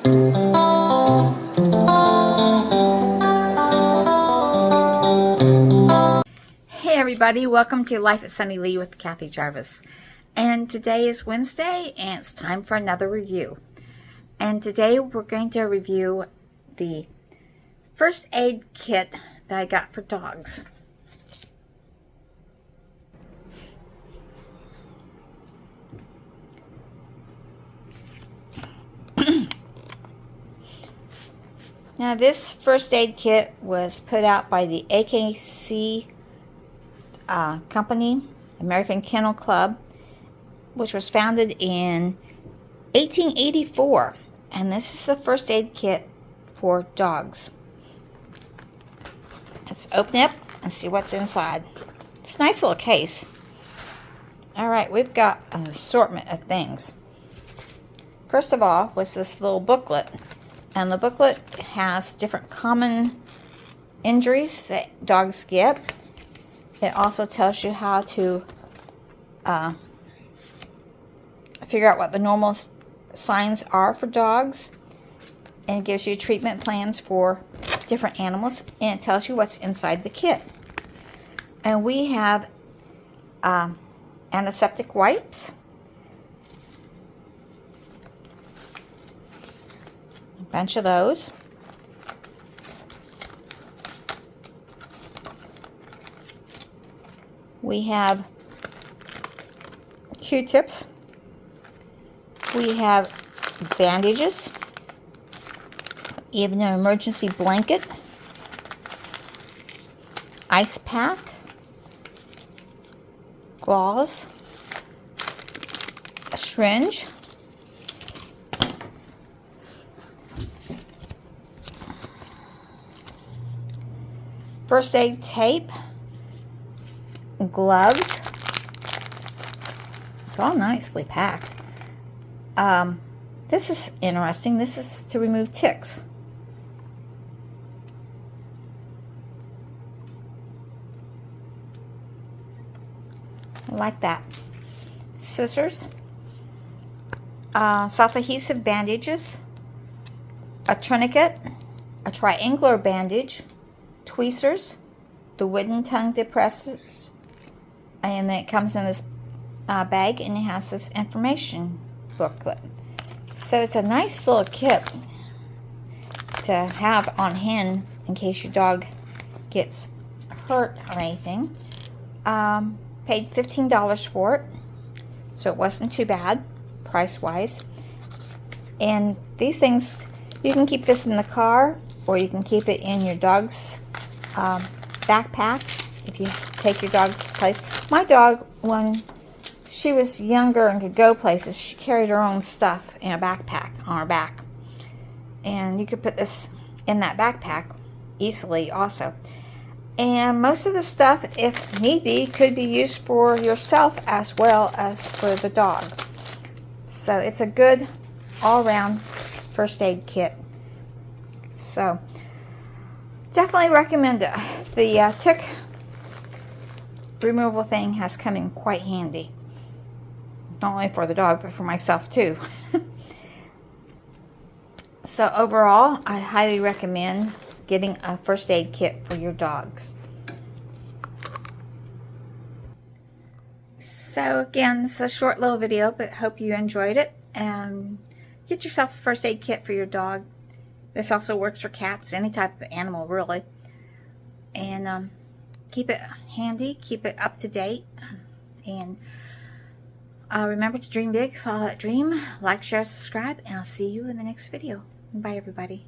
Hey everybody, welcome to Life at Sunny Lee with Kathy Jarvis. And today is Wednesday and it's time for another review. And today we're going to review the first aid kit that I got for dogs. Now this first aid kit was put out by the AKC company, American Kennel Club, which was founded in 1884. And this is the first aid kit for dogs. Let's open it and see what's inside. It's a nice little case. Alright, we've got an assortment of things. First of all was this little booklet. And the booklet has different common injuries that dogs get. It also tells you how to figure out what the normal signs are for dogs. And it gives you treatment plans for different animals. And it tells you what's inside the kit. And we have antiseptic wipes. Bunch of those. We have Q-tips. We have bandages. Even an emergency blanket. Ice pack. Gauze. A syringe. First aid tape, gloves. It's all nicely packed. This is interesting. This is to remove ticks. I like that. Scissors, self-adhesive bandages, a tourniquet, a triangular bandage, tweezers, the wooden tongue depressors, and then it comes in this bag and it has this information booklet. So it's a nice little kit to have on hand in case your dog gets hurt or anything. Paid $15 for it, so it wasn't too bad price wise. And these things, you can keep this in the car or you can keep it in your dog's backpack if you take your dog's place. My dog, when she was younger and could go places, she carried her own stuff in a backpack on her back. And you could put this in that backpack easily also. And most of the stuff, if need be, could be used for yourself as well as for the dog. So it's a good all-around first aid kit. So definitely recommend it. The tick removal thing has come in quite handy. Not only for the dog, but for myself too. So overall, I highly recommend getting a first aid kit for your dogs. So again, this is a short little video, but hope you enjoyed it. And get yourself a first aid kit for your dog. This also works for cats, any type of animal really. And keep it handy, keep it up to date. And remember to dream big, follow that dream, like, share, subscribe, and I'll see you in the next video. Bye everybody.